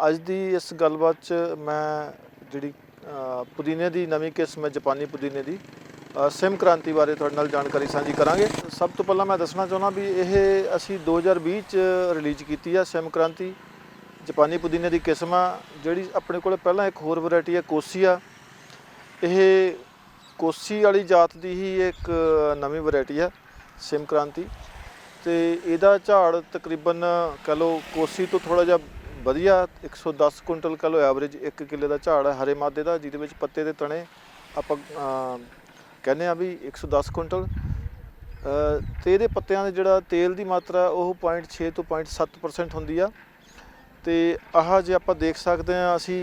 ਅੱਜ ਦੀ ਇਸ ਗੱਲਬਾਤ 'ਚ ਮੈਂ ਜਿਹੜੀ ਪੁਦੀਨੇ ਦੀ ਨਵੀਂ ਕਿਸਮ ਹੈ ਜਾਪਾਨੀ ਪੁਦੀਨੇ ਦੀ ਸਿਮ ਕ੍ਰਾਂਤੀ ਬਾਰੇ ਤੁਹਾਡੇ ਨਾਲ ਜਾਣਕਾਰੀ ਸਾਂਝੀ ਕਰਾਂਗੇ। ਸਭ ਤੋਂ ਪਹਿਲਾਂ ਮੈਂ ਦੱਸਣਾ ਚਾਹੁੰਦਾ ਵੀ ਇਹ ਅਸੀਂ 2020 'ਚ ਰਿਲੀਜ਼ ਕੀਤੀ ਆ ਸਿਮ ਕ੍ਰਾਂਤੀ ਜਾਪਾਨੀ ਪੁਦੀਨੇ ਦੀ ਕਿਸਮ ਆ। ਜਿਹੜੀ ਆਪਣੇ ਕੋਲ ਪਹਿਲਾਂ ਇੱਕ ਹੋਰ ਵੈਰਾਈਟੀ ਹੈ ਕੋਸੀ ਆ। ਇਹ ਕੋਸੀ ਵਾਲੀ ਜਾਤ ਦੀ ਹੀ ਇੱਕ ਨਵੀਂ ਵੈਰਾਈਟੀ ਹੈ ਸਿਮ ਕ੍ਰਾਂਤੀ। ਤੇ ਇਹਦਾ ਝਾੜ ਤਕਰੀਬਨ ਕਹਿ ਲਓ ਕੋਸੀ ਤੋਂ ਥੋੜ੍ਹਾ ਜਿਹਾ ਵਧੀਆ 110 ਕੁਇੰਟਲ ਕਹਿ ਲਓ ਐਵਰੇਜ 1 ਕਿੱਲੇ ਦਾ ਝਾੜ ਹੈ ਹਰੇ ਮਾਦੇ ਦਾ, ਜਿਹਦੇ ਵਿੱਚ ਪੱਤੇ ਦੇ ਤਣੇ ਆਪਾਂ ਕਹਿੰਦੇ ਆ ਵੀ 110 ਕੁਇੰਟਲ। ਅਤੇ ਇਹਦੇ ਪੱਤਿਆਂ ਦੇ ਜਿਹੜਾ ਤੇਲ ਦੀ ਮਾਤਰਾ ਉਹ 0.6 ਤੋਂ 0.7% ਹੁੰਦੀ ਆ। ਅਤੇ ਆਹ ਜੇ ਆਪਾਂ ਦੇਖ ਸਕਦੇ ਹਾਂ ਅਸੀਂ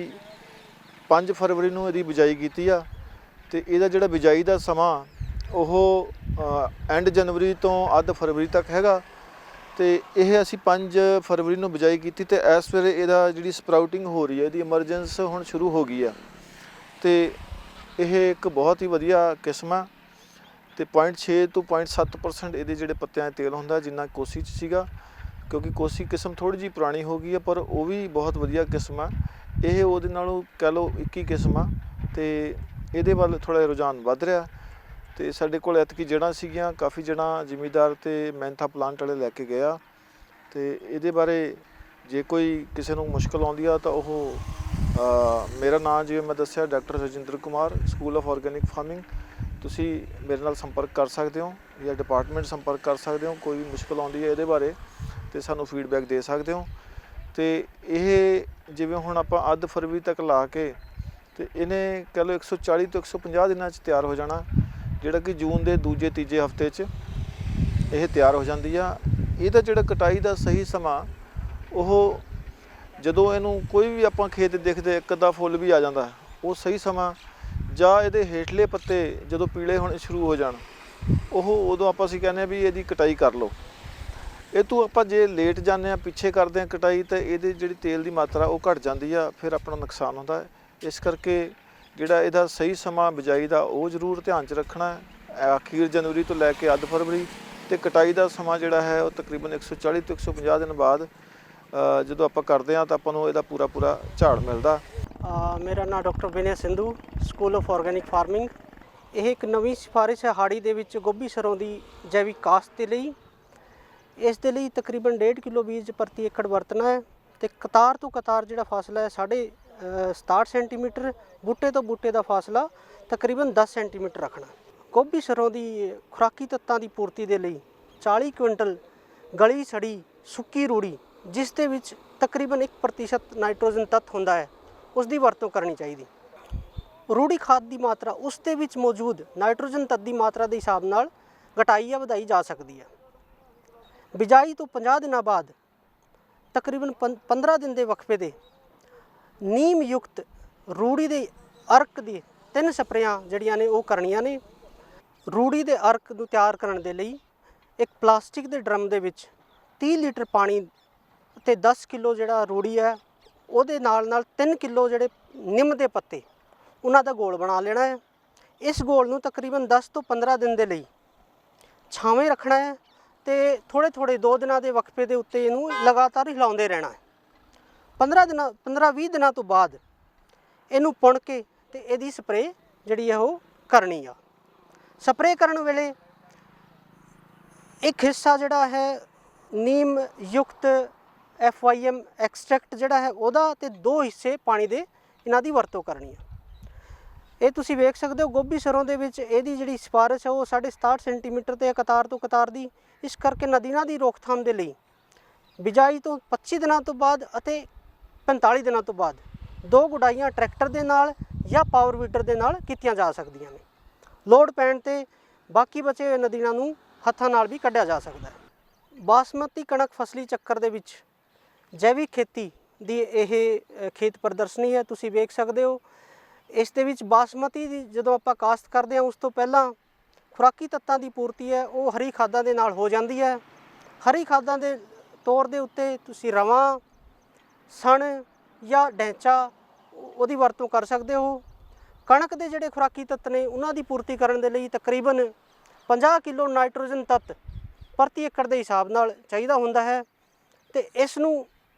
5 ਫਰਵਰੀ ਨੂੰ ਇਹਦੀ ਬਿਜਾਈ ਕੀਤੀ ਆ। ਅਤੇ ਇਹਦਾ ਜਿਹੜਾ ਬਿਜਾਈ ਦਾ ਸਮਾਂ ਉਹ ਐਂਡ ਜਨਵਰੀ ਤੋਂ ਅੱਧ ਫਰਵਰੀ ਤੱਕ ਹੈਗਾ। ਅਤੇ ਇਹ ਅਸੀਂ 5 ਫਰਵਰੀ ਨੂੰ ਬਿਜਾਈ ਕੀਤੀ ਅਤੇ ਇਸ ਵੇਲੇ ਇਹਦਾ ਜਿਹੜੀ ਸਪਰਾਊਟਿੰਗ ਹੋ ਰਹੀ ਹੈ, ਇਹਦੀ ਐਮਰਜੈਂਸ ਹੁਣ ਸ਼ੁਰੂ ਹੋ ਗਈ ਆ। ਅਤੇ ਇਹ ਇੱਕ ਬਹੁਤ ਹੀ ਵਧੀਆ ਕਿਸਮ ਆ। ਅਤੇ 0.6 ਤੋਂ 0.7% ਇਹਦੇ ਜਿਹੜੇ ਪੱਤਿਆਂ 'ਚ ਤੇਲ ਹੁੰਦਾ ਜਿੰਨਾ ਕੋਸੀ 'ਚ ਸੀਗਾ, ਕਿਉਂਕਿ ਕੋਸੀ ਕਿਸਮ ਥੋੜ੍ਹੀ ਜਿਹੀ ਪੁਰਾਣੀ ਹੋ ਗਈ ਹੈ ਪਰ ਉਹ ਵੀ ਬਹੁਤ ਵਧੀਆ ਕਿਸਮ ਆ। ਇਹ ਉਹਦੇ ਨਾਲੋਂ ਕਹਿ ਲਓ 21 ਕਿਸਮ ਆ ਅਤੇ ਇਹਦੇ ਵੱਲ ਥੋੜ੍ਹਾ ਜਿਹਾ ਰੁਝਾਨ ਵੱਧ ਰਿਹਾ। ਅਤੇ ਸਾਡੇ ਕੋਲ ਐਤਕੀ ਜੜ੍ਹਾਂ ਸੀਗੀਆਂ, ਕਾਫੀ ਜੜ੍ਹਾਂ ਜ਼ਿਮੀਂਦਾਰ ਅਤੇ ਮਿਹਨਤਾਂ ਪਲਾਂਟ ਵਾਲੇ ਲੈ ਕੇ ਗਏ ਆ। ਅਤੇ ਇਹਦੇ ਬਾਰੇ ਜੇ ਕੋਈ ਕਿਸੇ ਨੂੰ ਮੁਸ਼ਕਿਲ ਆਉਂਦੀ ਆ ਤਾਂ ਉਹ ਮੇਰਾ ਨਾਂ ਜਿਵੇਂ ਮੈਂ ਦੱਸਿਆ doctor Rajinder Kumar, school of organic farming. ਤੁਸੀਂ ਮੇਰੇ ਨਾਲ ਸੰਪਰਕ ਕਰ ਸਕਦੇ ਹੋ ਜਾਂ ਡਿਪਾਰਟਮੈਂਟ ਸੰਪਰਕ ਕਰ ਸਕਦੇ ਹੋ। ਕੋਈ ਵੀ ਮੁਸ਼ਕਿਲ ਆਉਂਦੀ ਹੈ ਇਹਦੇ ਬਾਰੇ ਅਤੇ ਸਾਨੂੰ ਫੀਡਬੈਕ ਦੇ ਸਕਦੇ ਹੋ। ਅਤੇ ਇਹ ਜਿਵੇਂ ਹੁਣ ਆਪਾਂ ਅੱਧ ਫਰਵਰੀ ਤੱਕ ਲਾ ਕੇ ਅਤੇ ਇਹਨੇ ਕਹਿ ਲਓ 140 ਤੋਂ 150 ਦਿਨਾਂ 'ਚ ਤਿਆਰ ਹੋ ਜਾਣਾ, ਜਿਹੜਾ ਕਿ ਜੂਨ ਦੇ ਦੂਜੇ ਤੀਜੇ ਹਫਤੇ 'ਚ ਇਹ ਤਿਆਰ ਹੋ ਜਾਂਦੀ ਆ। ਇਹਦਾ ਜਿਹੜਾ ਕਟਾਈ ਦਾ ਸਹੀ ਸਮਾਂ ਉਹ ਜਦੋਂ ਇਹਨੂੰ ਕੋਈ ਵੀ ਆਪਾਂ ਖੇਤ ਦੇਖਦੇ ਇੱਕ ਅੱਧਾ ਫੁੱਲ ਵੀ ਆ ਜਾਂਦਾ, ਉਹ ਸਹੀ ਸਮਾਂ ਜਾਂ ਇਹਦੇ ਹੇਠਲੇ ਪੱਤੇ ਜਦੋਂ ਪੀਲੇ ਹੋਣੇ ਸ਼ੁਰੂ ਹੋ ਜਾਣ ਉਹ ਉਦੋਂ ਆਪਾਂ ਕਹਿੰਦੇ ਹਾਂ ਵੀ ਇਹਦੀ ਕਟਾਈ ਕਰ ਲਓ। ਇਹ ਤੋਂ ਆਪਾਂ ਜੇ ਲੇਟ ਜਾਂਦੇ ਹਾਂ, ਪਿੱਛੇ ਕਰਦੇ ਹਾਂ ਕਟਾਈ, ਤਾਂ ਇਹਦੇ ਜਿਹੜੀ ਤੇਲ ਦੀ ਮਾਤਰਾ ਉਹ ਘੱਟ ਜਾਂਦੀ ਆ, ਫਿਰ ਆਪਣਾ ਨੁਕਸਾਨ ਹੁੰਦਾ ਹੈ। ਇਸ ਕਰਕੇ ਜਿਹੜਾ ਇਹਦਾ ਸਹੀ ਸਮਾਂ ਬਿਜਾਈ ਦਾ ਉਹ ਜ਼ਰੂਰ ਧਿਆਨ 'ਚ ਰੱਖਣਾ ਹੈ। ਅਖੀਰ ਜਨਵਰੀ ਤੋਂ ਲੈ ਕੇ ਅੱਧ ਫਰਵਰੀ, ਅਤੇ ਕਟਾਈ ਦਾ ਸਮਾਂ ਜਿਹੜਾ ਹੈ ਉਹ ਤਕਰੀਬਨ 140 ਤੋਂ 150 ਦਿਨ ਬਾਅਦ ਜਦੋਂ ਆਪਾਂ ਕਰਦੇ ਹਾਂ ਤਾਂ ਆਪਾਂ ਨੂੰ ਇਹਦਾ ਪੂਰਾ ਝਾੜ ਮਿਲਦਾ। ਮੇਰਾ ਨਾਮ doctor Vinay Sindhu, school of organic farming. ਇਹ ਇੱਕ ਨਵੀਂ ਸਿਫਾਰਿਸ਼ ਹੈ ਹਾੜੀ ਦੇ ਵਿੱਚ ਗੋਭੀ ਸਰੋਂ ਦੀ ਜੈਵਿਕ ਕਾਸ਼ਤ ਦੇ ਲਈ। ਇਸ ਦੇ ਲਈ ਤਕਰੀਬਨ 1.5 ਕਿਲੋ ਬੀਜ ਪ੍ਰਤੀ ਏਕੜ ਵਰਤਣਾ ਹੈ ਅਤੇ ਕਤਾਰ ਤੋਂ ਕਤਾਰ ਜਿਹੜਾ ਫਾਸਲਾ ਹੈ 67 ਸੈਂਟੀਮੀਟਰ, ਬੂਟੇ ਤੋਂ ਬੂਟੇ ਦਾ ਫਾਸਲਾ ਤਕਰੀਬਨ 10 ਸੈਂਟੀਮੀਟਰ ਰੱਖਣਾ। ਗੋਭੀ ਸਰੋਂ ਦੀ ਖੁਰਾਕੀ ਤੱਤਾਂ ਦੀ ਪੂਰਤੀ ਦੇ ਲਈ 40 ਕੁਇੰਟਲ ਗਲੀ ਸੜੀ ਸੁੱਕੀ ਰੂੜੀ, ਜਿਸ ਦੇ ਵਿੱਚ ਤਕਰੀਬਨ 1% ਨਾਈਟ੍ਰੋਜਨ ਤੱਤ ਹੁੰਦਾ ਹੈ, ਉਸ ਦੀ ਵਰਤੋਂ ਕਰਨੀ ਚਾਹੀਦੀ। ਰੂੜੀ ਖਾਦ ਦੀ ਮਾਤਰਾ ਉਸ ਦੇ ਵਿੱਚ ਮੌਜੂਦ ਨਾਈਟ੍ਰੋਜਨ ਤੱਤ ਦੀ ਮਾਤਰਾ ਦੇ ਹਿਸਾਬ ਨਾਲ ਘਟਾਈ ਜਾਂ ਵਧਾਈ ਜਾ ਸਕਦੀ ਹੈ। ਬਿਜਾਈ ਤੋਂ 50 ਦਿਨਾਂ ਬਾਅਦ ਤਕਰੀਬਨ 15 ਦਿਨ ਦੇ ਵਕਫੇ ਦੇ ਨੀਮ ਯੁਕਤ ਰੂੜੀ ਦੇ ਅਰਕ ਦੀ 3 ਸਪਰੇਆਂ ਜਿਹੜੀਆਂ ਨੇ ਉਹ ਕਰਨੀਆਂ ਨੇ। ਰੂੜੀ ਦੇ ਅਰਕ ਨੂੰ ਤਿਆਰ ਕਰਨ ਦੇ ਲਈ ਇੱਕ ਪਲਾਸਟਿਕ ਦੇ ਡਰਮ ਦੇ ਵਿੱਚ 30 ਲੀਟਰ ਪਾਣੀ ਅਤੇ 10 ਕਿਲੋ ਜਿਹੜਾ ਰੂੜੀ ਹੈ ਉਹਦੇ ਨਾਲ 3 ਕਿਲੋ ਜਿਹੜੇ ਨਿੰਮ ਦੇ ਪੱਤੇ ਉਹਨਾਂ ਦਾ ਘੋਲ ਬਣਾ ਲੈਣਾ ਹੈ। ਇਸ ਘੋਲ ਨੂੰ ਤਕਰੀਬਨ 10 ਤੋਂ 15 ਦਿਨ ਦੇ ਲਈ ਛਾਵੇਂ ਰੱਖਣਾ ਹੈ ਅਤੇ ਥੋੜ੍ਹੇ 2 ਦਿਨਾਂ ਦੇ ਵਕਫੇ ਦੇ ਉੱਤੇ ਇਹਨੂੰ ਲਗਾਤਾਰ ਹਿਲਾਉਂਦੇ ਰਹਿਣਾ ਹੈ। 15-20 ਦਿਨਾਂ ਤੋਂ ਬਾਅਦ ਇਹਨੂੰ ਪੁਣ ਕੇ ਅਤੇ ਇਹਦੀ ਸਪਰੇਅ ਜਿਹੜੀ ਹੈ ਉਹ ਕਰਨੀ ਆ। ਸਪਰੇਅ ਕਰਨ ਵੇਲੇ ਇੱਕ ਹਿੱਸਾ ਜਿਹੜਾ ਹੈ ਨੀਮ ਯੁਕਤ FYM ਐਕਸਟ੍ਰੈਕਟ ਜਿਹੜਾ ਹੈ ਉਹਦਾ, ਅਤੇ 2 ਹਿੱਸੇ ਪਾਣੀ ਦੇ ਇਹਨਾਂ ਦੀ ਵਰਤੋਂ ਕਰਨੀ ਆ। ਇਹ ਤੁਸੀਂ ਵੇਖ ਸਕਦੇ ਹੋ ਗੋਭੀ ਸਰੋਂ ਦੇ ਵਿੱਚ ਇਹਦੀ ਜਿਹੜੀ ਸਿਫਾਰਿਸ਼ ਹੈ ਉਹ 67 ਸੈਂਟੀਮੀਟਰ 'ਤੇ ਕਤਾਰ ਤੋਂ ਕਤਾਰ ਦੀ। ਇਸ ਕਰਕੇ ਨਦੀਨਾਂ ਦੀ ਰੋਕਥਾਮ ਦੇ ਲਈ ਬਿਜਾਈ ਤੋਂ 25 ਦਿਨਾਂ ਤੋਂ ਬਾਅਦ ਅਤੇ 45 ਦਿਨਾਂ ਤੋਂ ਬਾਅਦ 2 ਗੁਡਾਈਆਂ ਟਰੈਕਟਰ ਦੇ ਨਾਲ ਜਾਂ ਪਾਵਰ ਵੀਡਰ ਦੇ ਨਾਲ ਕੀਤੀਆਂ ਜਾ ਸਕਦੀਆਂ ਨੇ। ਲੋਡ ਪੈਣ 'ਤੇ ਬਾਕੀ ਬਚੇ ਹੋਏ ਨਦੀਨਾਂ ਨੂੰ ਹੱਥਾਂ ਨਾਲ ਵੀ ਕੱਢਿਆ ਜਾ ਸਕਦਾ ਹੈ। ਬਾਸਮਤੀ ਕਣਕ ਫਸਲੀ ਚੱਕਰ ਦੇ ਵਿੱਚ ਜੈਵਿਕ ਖੇਤੀ ਦੀ ਇਹ ਖੇਤ ਪ੍ਰਦਰਸ਼ਨੀ ਹੈ, ਤੁਸੀਂ ਵੇਖ ਸਕਦੇ ਹੋ। ਇਸ ਦੇ ਵਿੱਚ ਬਾਸਮਤੀ ਦੀ ਜਦੋਂ ਆਪਾਂ ਕਾਸ਼ਤ ਕਰਦੇ ਹਾਂ ਉਸ ਤੋਂ ਪਹਿਲਾਂ ਖੁਰਾਕੀ ਤੱਤਾਂ ਦੀ ਪੂਰਤੀ ਹੈ ਉਹ ਹਰੀ ਖਾਦਾਂ ਦੇ ਨਾਲ ਹੋ ਜਾਂਦੀ ਹੈ। ਹਰੀ ਖਾਦਾਂ ਦੇ ਤੌਰ ਦੇ ਉੱਤੇ ਤੁਸੀਂ ਰਵਾਂ, ਸਣ ਜਾਂ ਢੈਂਚਾ ਉਹਦੀ ਵਰਤੋਂ ਕਰ ਸਕਦੇ ਹੋ। ਕਣਕ ਦੇ ਜਿਹੜੇ ਖੁਰਾਕੀ ਤੱਤ ਨੇ ਉਹਨਾਂ ਦੀ ਪੂਰਤੀ ਕਰਨ ਦੇ ਲਈ ਤਕਰੀਬਨ 50 ਕਿਲੋ ਨਾਈਟ੍ਰੋਜਨ ਤੱਤ ਪ੍ਰਤੀ ਏਕੜ ਦੇ ਹਿਸਾਬ ਨਾਲ ਚਾਹੀਦਾ ਹੁੰਦਾ ਹੈ। ਅਤੇ ਇਸ ਨੂੰ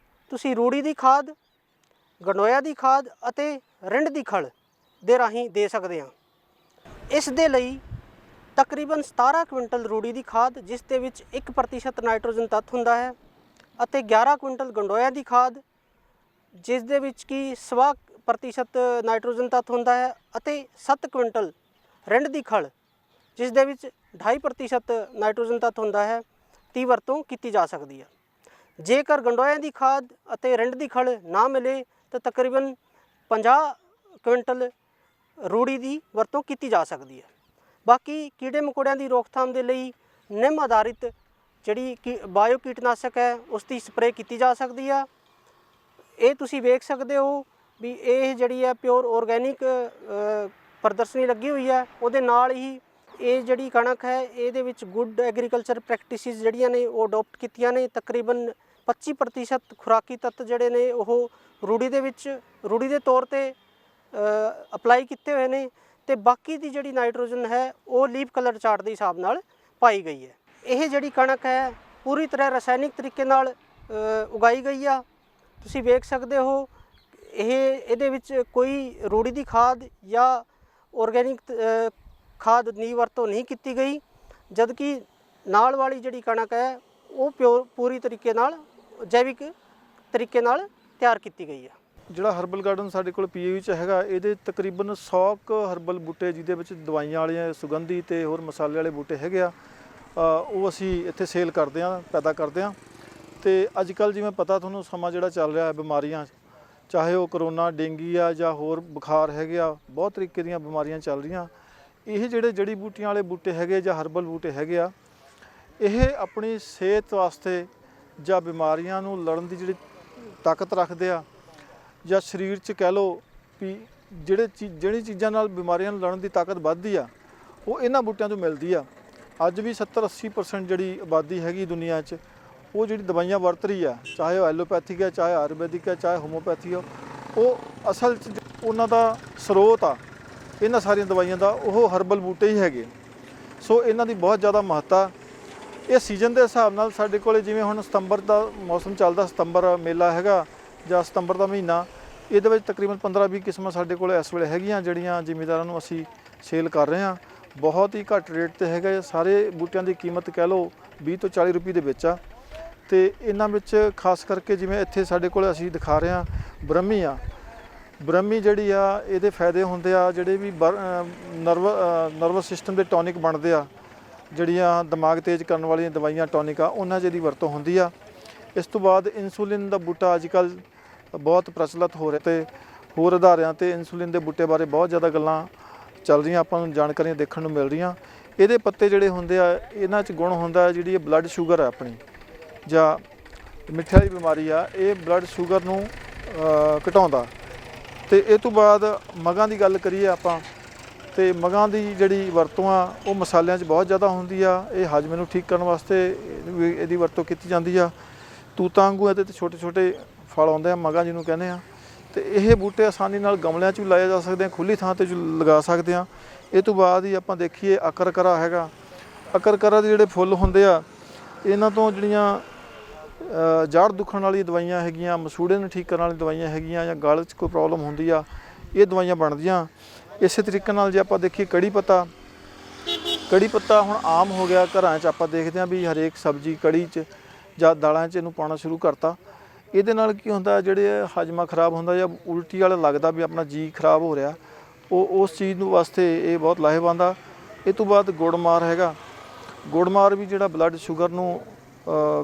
ਤੁਸੀਂ ਰੂੜੀ ਦੀ ਖਾਦ ਗੰਡੋਇਆ ਦੀ ਖਾਦ ਅਤੇ ਰਿੰਡ ਦੀ ਖਲ ਦੇ ਰਾਹੀਂ ਦੇ ਸਕਦੇ ਹਾਂ। ਇਸ ਦੇ ਲਈ ਤਕਰੀਬਨ 17 ਕੁਇੰਟਲ ਰੂੜੀ ਦੀ ਖਾਦ, ਜਿਸ ਦੇ ਵਿੱਚ 1% ਨਾਈਟ੍ਰੋਜਨ ਤੱਤ ਹੁੰਦਾ ਹੈ, ਅਤੇ 11 ਕੁਇੰਟਲ ਗੰਡੋਇਆ ਦੀ ਖਾਦ, ਜਿਸ ਦੇ ਵਿੱਚ ਕਿ 1% ਨਾਈਟ੍ਰੋਜਨ ਤੱਤ ਹੁੰਦਾ ਹੈ, ਅਤੇ 7 ਕੁਇੰਟਲ ਰਿੰਡ ਦੀ ਖਲ, ਜਿਸ ਦੇ ਵਿੱਚ 2.5% ਨਾਈਟ੍ਰੋਜਨ ਤੱਤ ਹੁੰਦਾ ਹੈ, ਦੀ ਵਰਤੋਂ ਕੀਤੀ ਜਾ ਸਕਦੀ ਹੈ। ਜੇਕਰ ਗੰਡੋਇਆ ਦੀ ਖਾਦ ਅਤੇ ਰਿੰਡ ਦੀ ਖਲ ਨਾ ਮਿਲੇ ਤਾਂ ਤਕਰੀਬਨ 50 ਕੁਇੰਟਲ ਰੂੜੀ ਦੀ ਵਰਤੋਂ ਕੀਤੀ ਜਾ ਸਕਦੀ ਹੈ। ਬਾਕੀ ਕੀੜੇ ਮਕੌੜਿਆਂ ਦੀ ਰੋਕਥਾਮ ਦੇ ਲਈ ਨਿੰਮ ਆਧਾਰਿਤ ਜਿਹੜੀ ਬਾਇਓ ਕੀਟਨਾਸ਼ਕ ਹੈ ਉਸ ਦੀ ਸਪਰੇਅ ਕੀਤੀ ਜਾ ਸਕਦੀ ਆ। ਇਹ ਤੁਸੀਂ ਵੇਖ ਸਕਦੇ ਹੋ ਵੀ ਇਹ ਜਿਹੜੀ ਹੈ ਪਿਓਰ ਆਰਗੈਨਿਕ ਪ੍ਰਦਰਸ਼ਨੀ ਲੱਗੀ ਹੋਈ ਹੈ। ਉਹਦੇ ਨਾਲ ਹੀ ਇਹ ਜਿਹੜੀ ਕਣਕ ਹੈ ਇਹਦੇ ਵਿੱਚ ਗੁੱਡ ਐਗਰੀਕਲਚਰ ਪ੍ਰੈਕਟਿਸਿਸ ਜਿਹੜੀਆਂ ਨੇ ਉਹ ਅਡੋਪਟ ਕੀਤੀਆਂ ਨੇ। ਤਕਰੀਬਨ 25% ਖੁਰਾਕੀ ਤੱਤ ਜਿਹੜੇ ਨੇ ਉਹ ਰੂੜੀ ਦੇ ਤੌਰ ਤੇ ਅਪਲਾਈ ਕੀਤੇ ਹੋਏ ਨੇ, ਅਤੇ ਬਾਕੀ ਦੀ ਜਿਹੜੀ ਨਾਈਟ੍ਰੋਜਨ ਹੈ ਉਹ ਲੀਫ ਕਲਰ ਚਾਰਟ ਦੇ ਹਿਸਾਬ ਨਾਲ ਪਾਈ ਗਈ ਹੈ। ਇਹ ਜਿਹੜੀ ਕਣਕ ਹੈ ਪੂਰੀ ਤਰ੍ਹਾਂ ਰਸਾਇਣਿਕ ਤਰੀਕੇ ਨਾਲ ਉਗਾਈ ਗਈ ਆ। ਤੁਸੀਂ ਵੇਖ ਸਕਦੇ ਹੋ ਇਹਦੇ ਵਿੱਚ ਕੋਈ ਰੂੜੀ ਦੀ ਖਾਦ ਜਾਂ ਆਰਗੈਨਿਕ ਖਾਦ ਦੀ ਵਰਤੋਂ ਨਹੀਂ ਕੀਤੀ ਗਈ, ਜਦਕਿ ਨਾਲ ਵਾਲੀ ਜਿਹੜੀ ਕਣਕ ਹੈ ਉਹ ਪੂਰੀ ਤਰੀਕੇ ਨਾਲ ਜੈਵਿਕ ਤਰੀਕੇ ਨਾਲ ਤਿਆਰ ਕੀਤੀ ਗਈ ਹੈ। ਜਿਹੜਾ ਹਰਬਲ ਗਾਰਡਨ ਸਾਡੇ ਕੋਲ ਪੀਏਯੂ 'ਚ ਹੈਗਾ, ਇਹਦੇ ਤਕਰੀਬਨ 100 ਕੁ ਹਰਬਲ ਬੂਟੇ, ਜਿਹਦੇ ਵਿੱਚ ਦਵਾਈਆਂ ਵਾਲੀਆਂ, ਸੁਗੰਧੀ ਅਤੇ ਹੋਰ ਮਸਾਲੇ ਵਾਲੇ ਬੂਟੇ ਹੈਗੇ ਆ, ਉਹ ਅਸੀਂ ਇੱਥੇ ਸੇਲ ਕਰਦੇ ਹਾਂ, ਪੈਦਾ ਕਰਦੇ ਹਾਂ। ਅਤੇ ਅੱਜ ਕੱਲ੍ਹ ਜਿਵੇਂ ਪਤਾ ਤੁਹਾਨੂੰ ਸਮਾਂ ਜਿਹੜਾ ਚੱਲ ਰਿਹਾ ਬਿਮਾਰੀਆਂ, ਚਾਹੇ ਉਹ ਕਰੋਨਾ, ਡੇਂਗੀ ਆ ਜਾਂ ਹੋਰ ਬੁਖਾਰ ਹੈਗੇ ਆ, ਬਹੁਤ ਤਰੀਕੇ ਦੀਆਂ ਬਿਮਾਰੀਆਂ ਚੱਲ ਰਹੀਆਂ। ਇਹ ਜਿਹੜੇ ਜੜੀ ਬੂਟੀਆਂ ਵਾਲੇ ਬੂਟੇ ਹੈਗੇ ਜਾਂ ਹਰਬਲ ਬੂਟੇ ਹੈਗੇ ਆ, ਇਹ ਆਪਣੀ ਸਿਹਤ ਵਾਸਤੇ ਜਾਂ ਬਿਮਾਰੀਆਂ ਨੂੰ ਲੜਨ ਦੀ ਜਿਹੜੀ ਤਾਕਤ ਰੱਖਦੇ ਆ, ਜਾਂ ਸਰੀਰ 'ਚ ਕਹਿ ਲਓ ਵੀ ਜਿਹੜੀ ਚੀਜ਼ਾਂ ਨਾਲ ਬਿਮਾਰੀਆਂ ਨੂੰ ਲੜਨ ਦੀ ਤਾਕਤ ਵੱਧਦੀ ਆ, ਉਹ ਇਹਨਾਂ ਬੂਟਿਆਂ ਤੋਂ ਮਿਲਦੀ ਆ। ਅੱਜ ਵੀ 70-80% ਜਿਹੜੀ ਆਬਾਦੀ ਹੈਗੀ ਦੁਨੀਆ 'ਚ, ਉਹ ਜਿਹੜੀ ਦਵਾਈਆਂ ਵਰਤ ਰਹੀ ਆ, ਚਾਹੇ ਉਹ ਐਲੋਪੈਥਿਕ ਹੈ, ਚਾਹੇ ਆਯੁਰਵੈਦਿਕ ਹੈ, ਚਾਹੇ ਹੋਮੋਪੈਥੀ ਆ, ਉਹ ਅਸਲ 'ਚ ਉਹਨਾਂ ਦਾ ਸਰੋਤ ਆ ਇਹਨਾਂ ਸਾਰੀਆਂ ਦਵਾਈਆਂ ਦਾ, ਉਹ ਹਰਬਲ ਬੂਟੇ ਹੀ ਹੈਗੇ। ਸੋ ਇਹਨਾਂ ਦੀ ਬਹੁਤ ਜ਼ਿਆਦਾ ਮਹੱਤਤਾ। ਇਹ ਸੀਜ਼ਨ ਦੇ ਹਿਸਾਬ ਨਾਲ ਸਾਡੇ ਕੋਲ, ਜਿਵੇਂ ਹੁਣ ਸਤੰਬਰ ਦਾ ਮੌਸਮ ਚੱਲਦਾ, ਸਤੰਬਰ ਮੇਲਾ ਹੈਗਾ ਜਾਂ ਸਤੰਬਰ ਦਾ ਮਹੀਨਾ, ਇਹਦੇ ਵਿੱਚ ਤਕਰੀਬਨ 15-20 ਕਿਸਮਾਂ ਸਾਡੇ ਕੋਲ ਇਸ ਵੇਲੇ ਹੈਗੀਆਂ, ਜਿਹੜੀਆਂ ਜ਼ਿਮੀਂਦਾਰਾਂ ਨੂੰ ਅਸੀਂ ਸੇਲ ਕਰ ਰਹੇ ਹਾਂ। ਬਹੁਤ ਹੀ ਘੱਟ ਰੇਟ 'ਤੇ ਹੈਗਾ। ਸਾਰੇ ਬੂਟਿਆਂ ਦੀ ਕੀਮਤ ਕਹਿ ਲਓ 20 ਤੋਂ 40 ਰੁਪਏ ਦੇ ਵਿੱਚ ਆ। ਅਤੇ ਇਹਨਾਂ ਵਿੱਚ ਖਾਸ ਕਰਕੇ ਜਿਵੇਂ ਇੱਥੇ ਸਾਡੇ ਕੋਲ ਅਸੀਂ ਦਿਖਾ ਰਹੇ ਹਾਂ ਬ੍ਰਹਮੀ ਆ। ਬ੍ਰਹਮੀ ਜਿਹੜੀ ਆ, ਇਹਦੇ ਫਾਇਦੇ ਹੁੰਦੇ ਆ, ਜਿਹੜੇ ਵੀ ਨਰਵਸ ਸਿਸਟਮ ਦੇ ਟੌਨਿਕ ਬਣਦੇ ਆ, ਜਿਹੜੀਆਂ ਦਿਮਾਗ ਤੇਜ਼ ਕਰਨ ਵਾਲੀਆਂ ਦਵਾਈਆਂ ਟੌਨਿਕ ਆ, ਉਹਨਾਂ 'ਚ ਇਹਦੀ ਵਰਤੋਂ ਹੁੰਦੀ ਆ। ਇਸ ਤੋਂ ਬਾਅਦ ਇਨਸੂਲਿਨ ਦਾ ਬੂਟਾ ਅੱਜ ਕੱਲ੍ਹ ਬਹੁਤ ਪ੍ਰਚਲਿਤ ਹੋ ਰਿਹਾ, ਅਤੇ ਹੋਰ ਅਦਾਰਿਆਂ 'ਤੇ ਇਨਸੂਲਿਨ ਦੇ ਬੂਟੇ ਬਾਰੇ ਬਹੁਤ ਜ਼ਿਆਦਾ ਗੱਲਾਂ ਚੱਲ ਰਹੀਆਂ, ਆਪਾਂ ਨੂੰ ਜਾਣਕਾਰੀਆਂ ਦੇਖਣ ਨੂੰ ਮਿਲ ਰਹੀਆਂ। ਇਹਦੇ ਪੱਤੇ ਜਿਹੜੇ ਹੁੰਦੇ ਆ, ਇਹਨਾਂ 'ਚ ਗੁਣ ਹੁੰਦਾ ਜਿਹੜੀ ਇਹ ਬਲੱਡ ਸ਼ੂਗਰ ਹੈ ਆਪਣੀ, ਜਾਂ ਮਿੱਠੇ ਵਾਲੀ ਬਿਮਾਰੀ ਆ, ਇਹ ਬਲੱਡ ਸ਼ੂਗਰ ਨੂੰ ਘਟਾਉਂਦਾ। ਅਤੇ ਇਹ ਤੋਂ ਬਾਅਦ ਮਗਾਂ ਦੀ ਗੱਲ ਕਰੀਏ ਆਪਾਂ, ਅਤੇ ਮਗਾਂ ਦੀ ਜਿਹੜੀ ਵਰਤੋਂ ਆ ਉਹ ਮਸਾਲਿਆਂ 'ਚ ਬਹੁਤ ਜ਼ਿਆਦਾ ਹੁੰਦੀ ਆ। ਇਹ ਹਜਮ ਨੂੰ ਠੀਕ ਕਰਨ ਵਾਸਤੇ ਇਹਦੀ ਵਰਤੋਂ ਕੀਤੀ ਜਾਂਦੀ ਆ। ਤੂਤਾਂ ਵਾਂਗੂ ਇਹਦੇ 'ਤੇ ਛੋਟੇ ਛੋਟੇ ਫਲ ਆਉਂਦੇ ਆ, ਮਗਾਂ ਜਿਹਨੂੰ ਕਹਿੰਦੇ ਆ। ਅਤੇ ਇਹ ਬੂਟੇ ਆਸਾਨੀ ਨਾਲ ਗਮਲਿਆਂ 'ਚ ਵੀ ਲਾਏ ਜਾ ਸਕਦੇ ਆ, ਖੁੱਲ੍ਹੀ ਥਾਂ 'ਤੇ ਲਗਾ ਸਕਦੇ ਆ। ਇਹ ਤੋਂ ਬਾਅਦ ਹੀ ਆਪਾਂ ਦੇਖੀਏ ਅਕਰਕਰਾ ਹੈਗਾ। ਅਕਰਕਰਾ ਦੇ ਜਿਹੜੇ ਫੁੱਲ ਹੁੰਦੇ ਆ, ਇਹਨਾਂ ਤੋਂ ਜਿਹੜੀਆਂ ਜੜ ਦੁਖਣ ਵਾਲੀ ਦਵਾਈਆਂ ਹੈਗੀਆਂ, ਮਸੂੜੇ ਨੂੰ ਠੀਕ ਕਰਨ ਵਾਲੀ ਦਵਾਈਆਂ ਹੈਗੀਆਂ, ਜਾਂ ਗਲ 'ਚ ਕੋਈ ਪ੍ਰੋਬਲਮ ਹੁੰਦੀ ਆ, ਇਹ ਦਵਾਈਆਂ ਬਣਦੀਆਂ। ਇਸੇ ਤਰੀਕੇ ਨਾਲ ਜੇ ਆਪਾਂ ਦੇਖੀਏ ਕੜੀ ਪੱਤਾ ਹੁਣ ਆਮ ਹੋ ਗਿਆ ਘਰਾਂ 'ਚ। ਆਪਾਂ ਦੇਖਦੇ ਹਾਂ ਵੀ ਹਰੇਕ ਸਬਜ਼ੀ ਕੜੀ 'ਚ ਜਾਂ ਦਾਲਾਂ 'ਚ ਇਹਨੂੰ ਪਾਉਣਾ ਸ਼ੁਰੂ ਕਰਤਾ। ਇਹਦੇ ਨਾਲ ਕੀ ਹੁੰਦਾ, ਜਿਹੜੇ ਹਜਮਾ ਖਰਾਬ ਹੁੰਦਾ ਜਾਂ ਉਲਟੀ ਵਾਲਾ ਲੱਗਦਾ ਵੀ ਆਪਣਾ ਜੀ ਖਰਾਬ ਹੋ ਰਿਹਾ, ਉਹ ਉਸ ਚੀਜ਼ ਨੂੰ ਵਾਸਤੇ ਇਹ ਬਹੁਤ ਲਾਹੇਵੰਦ ਆ। ਇਹ ਤੋਂ ਬਾਅਦ ਗੁੜਮਾਰ ਹੈਗਾ। ਗੁੜਮਾਰ ਵੀ ਜਿਹੜਾ ਬਲੱਡ ਸ਼ੂਗਰ ਨੂੰ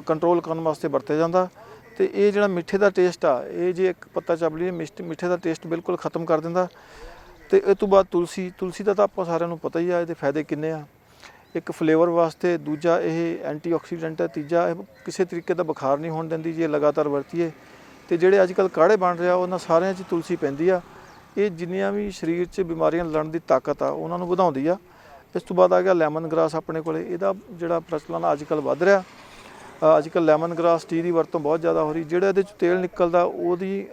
ਕੰਟਰੋਲ ਕਰਨ ਵਾਸਤੇ ਵਰਤਿਆ ਜਾਂਦਾ। ਅਤੇ ਇਹ ਜਿਹੜਾ ਮਿੱਠੇ ਦਾ ਟੇਸਟ ਆ, ਇਹ ਜੇ ਇੱਕ ਪੱਤਾ ਚੱਬ ਲਈਏ, ਮਿੱਠੇ ਦਾ ਟੇਸਟ ਬਿਲਕੁਲ ਖ਼ਤਮ ਕਰ ਦਿੰਦਾ। ਅਤੇ ਇਹ ਤੋਂ ਬਾਅਦ ਤੁਲਸੀ ਦਾ ਤਾਂ ਆਪਾਂ ਸਾਰਿਆਂ ਨੂੰ ਪਤਾ ਹੀ ਆ, ਇਹਦੇ ਫਾਇਦੇ ਕਿੰਨੇ ਆ। ਇੱਕ ਫਲੇਵਰ ਵਾਸਤੇ, ਦੂਜਾ ਇਹ ਐਂਟੀਆਕਸੀਡੈਂਟ ਹੈ, ਤੀਜਾ ਇਹ ਕਿਸੇ ਤਰੀਕੇ ਦਾ ਬੁਖਾਰ ਨਹੀਂ ਹੋਣ ਦਿੰਦੀ ਜੇ ਲਗਾਤਾਰ ਵਰਤੀਏ। ਅਤੇ ਜਿਹੜੇ ਅੱਜ ਕੱਲ੍ਹ ਕਾੜੇ ਬਣ ਰਿਹਾ, ਉਹਨਾਂ ਸਾਰਿਆਂ 'ਚ ਤੁਲਸੀ ਪੈਂਦੀ ਆ। ਇਹ ਜਿੰਨੀਆਂ ਵੀ ਸਰੀਰ 'ਚ ਬਿਮਾਰੀਆਂ ਲੜਨ ਦੀ ਤਾਕਤ ਆ, ਉਹਨਾਂ ਨੂੰ ਵਧਾਉਂਦੀ ਆ। ਇਸ ਤੋਂ ਬਾਅਦ ਆ ਗਿਆ ਲੈਮਨ ਗਰਾਸ ਆਪਣੇ ਕੋਲ। ਇਹਦਾ ਜਿਹੜਾ ਪ੍ਰਚਲਨ ਅੱਜ ਕੱਲ੍ਹ ਵੱਧ ਰਿਹਾ। ਅੱਜ ਕੱਲ੍ਹ ਲੈਮਨ ਗਰਾਸ ਟੀ ਦੀ ਵਰਤੋਂ ਬਹੁਤ ਜ਼ਿਆਦਾ ਹੋ ਰਹੀ। ਜਿਹੜਾ ਇਹਦੇ 'ਚ ਤੇਲ ਨਿਕਲਦਾ, ਉਹਦੀ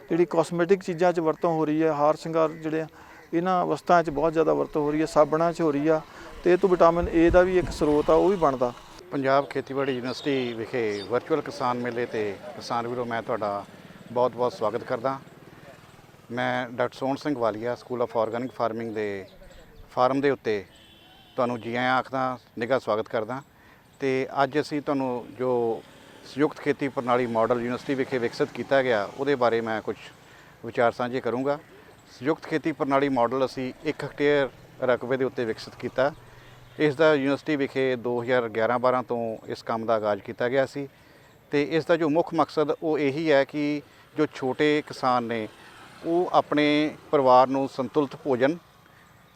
ਜਿਹੜੀ ਕਾਸਮੈਟਿਕ ਚੀਜ਼ਾਂ 'ਚ ਵਰਤੋਂ ਹੋ ਰਹੀ ਹੈ। ਹਾਰ ਸ਼ਿੰਗਾਰ ਜਿਹੜੇ ਇਹਨਾਂ ਵਸਤਾਂ 'ਚ ਬਹੁਤ ਜ਼ਿਆਦਾ ਵਰਤੋਂ ਹੋ ਰਹੀ ਹੈ, ਸਾਬਣਾਂ 'ਚ ਹੋ ਰਹੀ ਆ। ਅਤੇ ਇਹ ਤੋਂ ਵਿਟਾਮਿਨ ਏ ਦਾ ਵੀ ਇੱਕ ਸਰੋਤ ਆ, ਉਹ ਵੀ ਬਣਦਾ। ਪੰਜਾਬ ਖੇਤੀਬਾੜੀ ਯੂਨੀਵਰਸਿਟੀ ਵਿਖੇ ਵਰਚੁਅਲ ਕਿਸਾਨ ਮੇਲੇ 'ਤੇ ਕਿਸਾਨ ਵੀਰੋ, ਮੈਂ ਤੁਹਾਡਾ ਬਹੁਤ ਬਹੁਤ ਸਵਾਗਤ ਕਰਦਾ। ਮੈਂ doctor Sohan Singh Walia school of organic farming ਦੇ ਫਾਰਮ ਦੇ ਉੱਤੇ ਤੁਹਾਨੂੰ ਜੀ ਆਇਆਂ ਆਖਦਾ, ਨਿੱਘਾ ਸਵਾਗਤ ਕਰਦਾ। ਤੇ ਅੱਜ ਅਸੀਂ ਤੁਹਾਨੂੰ ਜੋ ਸੰਯੁਕਤ ਖੇਤੀ ਪ੍ਰਣਾਲੀ ਮਾਡਲ ਯੂਨੀਵਰਸਿਟੀ ਵਿਖੇ ਵਿਕਸਿਤ ਕੀਤਾ ਗਿਆ ਉਹਦੇ ਬਾਰੇ ਮੈਂ ਕੁਝ ਵਿਚਾਰ ਸਾਂਝੇ ਕਰੂੰਗਾ। ਸੰਯੁਕਤ ਖੇਤੀ ਪ੍ਰਣਾਲੀ ਮਾਡਲ ਅਸੀਂ 1 ਹੈਕਟੇਅਰ ਰਕਬੇ ਦੇ ਉੱਤੇ ਵਿਕਸਿਤ ਕੀਤਾ। ਇਸ ਦਾ ਯੂਨੀਵਰਸਿਟੀ ਵਿਖੇ 2011-12 ਤੋਂ ਇਸ ਕੰਮ ਦਾ ਆਗਾਜ਼ ਕੀਤਾ ਗਿਆ ਸੀ ਤੇ ਇਸ ਦਾ ਜੋ ਮੁੱਖ ਮਕਸਦ ਉਹ ਇਹੀ ਹੈ ਕਿ ਜੋ ਛੋਟੇ ਕਿਸਾਨ ਨੇ ਉਹ ਆਪਣੇ ਪਰਿਵਾਰ ਨੂੰ ਸੰਤੁਲਿਤ ਭੋਜਨ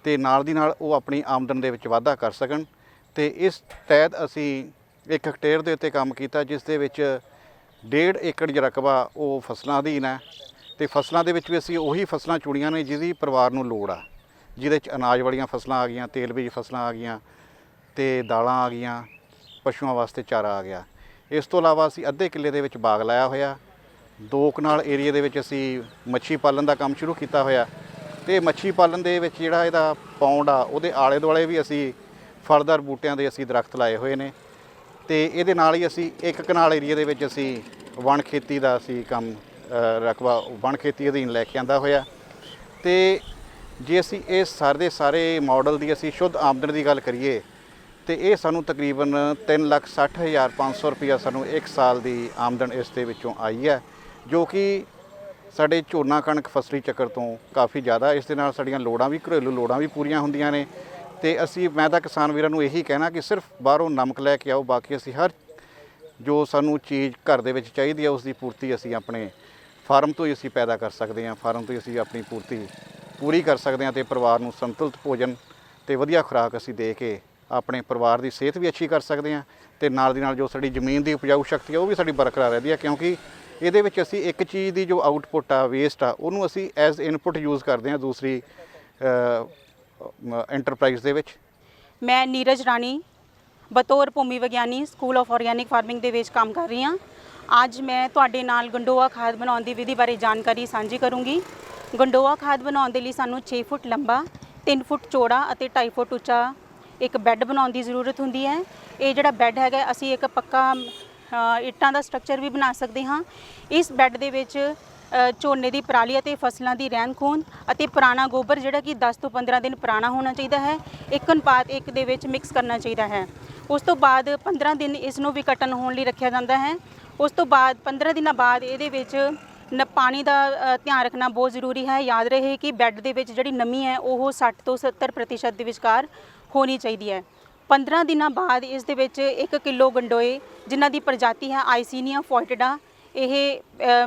ਤੇ ਨਾਲ ਦੀ ਨਾਲ ਉਹ ਆਪਣੀ ਆਮਦਨ ਦੇ ਵਿੱਚ ਵਾਧਾ ਕਰ ਸਕਣ। ਤੇ ਇਸ ਤਹਿਤ ਅਸੀਂ 1 ਹੈਕਟੇਅਰ ਦੇ ਉੱਤੇ ਕੰਮ ਕੀਤਾ, ਜਿਸ ਦੇ ਵਿੱਚ 1.5 ਏਕੜ ਰਕਬਾ ਉਹ ਫਸਲਾਂ ਅਧੀਨ ਹੈ ਤੇ ਫਸਲਾਂ ਦੇ ਵਿੱਚ ਵੀ ਅਸੀਂ ਉਹੀ ਫਸਲਾਂ ਚੁਣੀਆਂ ਨੇ ਜਿਹਦੀ ਪਰਿਵਾਰ ਨੂੰ ਲੋੜ ਆ, ਜਿਹਦੇ 'ਚ ਅਨਾਜ ਵਾਲੀਆਂ ਫਸਲਾਂ ਆ ਗਈਆਂ, ਤੇਲ ਬੀਜ ਫਸਲਾਂ ਆ ਗਈਆਂ ਤੇ ਦਾਲਾਂ ਆ ਗਈਆਂ, ਪਸ਼ੂਆਂ ਵਾਸਤੇ ਚਾਰਾ ਆ ਗਿਆ। ਇਸ ਤੋਂ ਇਲਾਵਾ ਅਸੀਂ ਅੱਧੇ ਕਿੱਲੇ ਦੇ ਵਿੱਚ ਬਾਗ ਲਾਇਆ ਹੋਇਆ। 2 ਕਨਾਲ ਏਰੀਏ ਦੇ ਵਿੱਚ ਅਸੀਂ ਮੱਛੀ ਪਾਲਣ ਦਾ ਕੰਮ ਸ਼ੁਰੂ ਕੀਤਾ ਹੋਇਆ ਤੇ ਮੱਛੀ ਪਾਲਣ ਦੇ ਵਿੱਚ ਜਿਹੜਾ ਇਹਦਾ ਪੌਂਡ ਆ ਉਹਦੇ ਆਲੇ ਦੁਆਲੇ ਵੀ ਅਸੀਂ ਫਲਦਾਰ ਬੂਟਿਆਂ ਦੇ ਅਸੀਂ ਦਰਖਤ ਲਾਏ ਹੋਏ ਨੇ ਤੇ ਇਹਦੇ ਨਾਲ ਹੀ ਅਸੀਂ 1 ਕਨਾਲ ਏਰੀਏ ਦੇ ਵਿੱਚ ਅਸੀਂ ਵਣ ਖੇਤੀ ਦਾ ਅਸੀਂ ਕੰਮ ਰਕਬਾ ਵਣ ਖੇਤੀ ਅਧੀਨ ਲੈ ਕੇ ਆਂਦਾ ਹੋਇਆ। ਤੇ ਜੇ ਅਸੀਂ ਇਹ ਸਾਰੇ ਮਾਡਲ ਦੀ ਅਸੀਂ ਸ਼ੁੱਧ ਆਮਦਨ ਦੀ ਗੱਲ ਕਰੀਏ ਤੇ ਇਹ ਸਾਨੂੰ ਤਕਰੀਬਨ 3,60,500 ਰੁਪਇਆ ਸਾਨੂੰ 1 ਸਾਲ ਦੀ ਆਮਦਨ ਇਸ ਦੇ ਵਿੱਚੋਂ ਆਈ ਹੈ, ਜੋ ਕਿ ਸਾਡੇ ਝੋਨਾ ਕਣਕ ਫਸਲੀ ਚੱਕਰ ਤੋਂ ਕਾਫੀ ਜ਼ਿਆਦਾ। ਇਸ ਦੇ ਨਾਲ ਸਾਡੀਆਂ ਲੋੜਾਂ ਵੀ, ਘਰੇਲੂ ਲੋੜਾਂ ਵੀ ਪੂਰੀਆਂ ਹੁੰਦੀਆਂ ਨੇ ਤੇ ਮੈਂ ਤਾਂ ਕਿਸਾਨ ਵੀਰਾਂ ਨੂੰ ਇਹੀ ਕਹਿਣਾ ਕਿ ਸਿਰਫ ਬਾਹਰੋਂ ਨਮਕ ਲੈ ਕੇ ਆਓ, ਬਾਕੀ ਅਸੀਂ ਹਰ ਜੋ ਸਾਨੂੰ ਚੀਜ਼ ਘਰ ਦੇ ਵਿੱਚ ਚਾਹੀਦੀ ਹੈ ਉਸ ਦੀ ਪੂਰਤੀ ਅਸੀਂ ਆਪਣੇ ਫਾਰਮ ਤੋਂ ਹੀ ਅਸੀਂ ਪੈਦਾ ਕਰ ਸਕਦੇ ਹਾਂ, ਫਾਰਮ ਤੋਂ ਹੀ ਅਸੀਂ ਆਪਣੀ ਪੂਰਤੀ ਪੂਰੀ ਕਰ ਸਕਦੇ ਹਾਂ ਤੇ ਪਰਿਵਾਰ ਨੂੰ ਸੰਤੁਲਿਤ ਭੋਜਨ ਤੇ ਵਧੀਆ ਖੁਰਾਕ ਅਸੀਂ ਦੇ ਕੇ ਆਪਣੇ ਪਰਿਵਾਰ ਦੀ ਸਿਹਤ ਵੀ ਅੱਛੀ ਕਰ ਸਕਦੇ ਹਾਂ ਤੇ ਨਾਲ ਦੀ ਨਾਲ ਜੋ ਸਾਡੀ ਜ਼ਮੀਨ ਦੀ ਉਪਜਾਊ ਸ਼ਕਤੀ ਹੈ ਉਹ ਵੀ ਸਾਡੀ ਬਰਕਰਾਰ ਰਹਿੰਦੀ ਹੈ, ਕਿਉਂਕਿ ਇਹਦੇ ਵਿੱਚ ਅਸੀਂ ਇੱਕ ਚੀਜ਼ ਦੀ ਜੋ ਆਊਟਪੁੱਟ ਆ, ਵੇਸਟ ਆ, ਉਹਨੂੰ ਅਸੀਂ ਐਜ਼ ਇਨਪੁੱਟ ਯੂਜ਼ ਕਰਦੇ ਹਾਂ ਦੂਸਰੀ ਐਂਟਰਪ੍ਰਾਈਜ਼ ਦੇ ਵਿੱਚ। ਮੈਂ ਨੀਰਜ ਰਾਣੀ ਬਤੌਰ ਭੂਮੀ ਵਿਗਿਆਨੀ ਸਕੂਲ ਆਫ ਆਰਗੈਨਿਕ ਫਾਰਮਿੰਗ ਦੇ ਵਿੱਚ ਕੰਮ ਕਰ ਰਹੀ ਹਾਂ। ਅੱਜ ਮੈਂ ਤੁਹਾਡੇ ਨਾਲ ਗੰਡੋਆ ਖਾਦ ਬਣਾਉਣ ਦੀ ਵਿਧੀ ਬਾਰੇ ਜਾਣਕਾਰੀ ਸਾਂਝੀ ਕਰੂੰਗੀ। ਗੰਡੋਆ ਖਾਦ ਬਣਾਉਣ ਦੇ ਲਈ ਸਾਨੂੰ 6 ਫੁੱਟ ਲੰਬਾ, 3 ਫੁੱਟ ਚੌੜਾ ਅਤੇ 2.5 ਫੁੱਟ ਉੱਚਾ ਇੱਕ ਬੈੱਡ ਬਣਾਉਣ ਦੀ ਜ਼ਰੂਰਤ ਹੁੰਦੀ ਹੈ। ਇਹ ਜਿਹੜਾ ਬੈੱਡ ਹੈਗਾ ਅਸੀਂ ਇੱਕ ਪੱਕਾ ਇੱਟਾਂ ਦਾ ਸਟਰਕਚਰ ਵੀ ਬਣਾ ਸਕਦੇ ਹਾਂ। ਇਸ ਬੈੱਡ ਦੇ ਵਿੱਚ ਝੋਨੇ ਦੀ ਪਰਾਲੀ ਅਤੇ ਫਸਲਾਂ ਦੀ ਰਹਿੰਦ ਖੂੰਹਦ ਅਤੇ ਪੁਰਾਣਾ ਗੋਬਰ ਜਿਹੜਾ ਕਿ 10 ਤੋਂ 15 ਦਿਨ ਪੁਰਾਣਾ ਹੋਣਾ ਚਾਹੀਦਾ ਹੈ, 1:1 ਦੇ ਵਿੱਚ ਮਿਕਸ ਕਰਨਾ ਚਾਹੀਦਾ ਹੈ। ਉਸ ਤੋਂ ਬਾਅਦ 15 ਦਿਨ ਇਸ ਨੂੰ ਵੀ ਕੱਟਣ ਹੋਣ ਲਈ ਰੱਖਿਆ ਜਾਂਦਾ ਹੈ। ਉਸ ਤੋਂ ਬਾਅਦ 15 ਦਿਨਾਂ ਬਾਅਦ ਇਹਦੇ ਵਿੱਚ ਪਾਣੀ ਦਾ ਧਿਆਨ ਰੱਖਣਾ ਬਹੁਤ ਜ਼ਰੂਰੀ ਹੈ। ਯਾਦ ਰਹੇ ਕਿ ਬੈੱਡ ਦੇ ਵਿੱਚ ਜਿਹੜੀ ਨਮੀ ਹੈ ਉਹ 60 ਤੋਂ 70% ਦੇ ਵਿਚਕਾਰ ਹੋਣੀ ਚਾਹੀਦੀ ਹੈ। 15 ਦਿਨਾਂ ਬਾਅਦ ਇਸ ਦੇ ਵਿੱਚ 1 ਕਿਲੋ ਗੰਡੋਏ ਜਿਨ੍ਹਾਂ ਦੀ ਪ੍ਰਜਾਤੀ ਹੈ ਆਈਸੀਨੀਆ ਫੋਇਟਡਾ, ਇਹ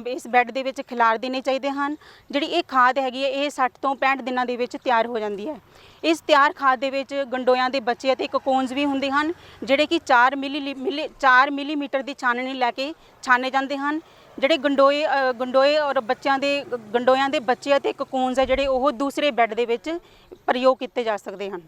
ਇਸ ਬੈੱਡ ਦੇ ਵਿੱਚ ਖਿਲਾਰ ਦੇਣੇ ਚਾਹੀਦੇ ਹਨ। ਜਿਹੜੀ ਇਹ ਖਾਦ ਹੈਗੀ ਹੈ ਇਹ 60 ਤੋਂ 65 ਦਿਨਾਂ ਦੇ ਵਿੱਚ ਤਿਆਰ ਹੋ ਜਾਂਦੀ ਹੈ। ਇਸ ਤਿਆਰ ਖਾਦ ਦੇ ਵਿੱਚ ਗੰਡੋਇਆਂ ਦੇ ਬੱਚੇ ਅਤੇ ਕੋਕੋਨਸ ਵੀ ਹੁੰਦੇ ਹਨ, ਜਿਹੜੇ ਕਿ 4 ਮਿਲੀਮੀਟਰ ਦੀ ਛਾਨਣੀ ਲੈ ਕੇ ਛਾਨੇ ਜਾਂਦੇ ਹਨ। ਜਿਹੜੇ ਗੰਡੋਏ ਔਰ ਗੰਡੋਇਆਂ ਦੇ ਬੱਚੇ ਅਤੇ ਕੋਕੋਨਸ ਹੈ ਜਿਹੜੇ ਉਹ ਦੂਸਰੇ ਬੈੱਡ ਦੇ ਵਿੱਚ ਪ੍ਰਯੋਗ ਕੀਤੇ ਜਾ ਸਕਦੇ ਹਨ।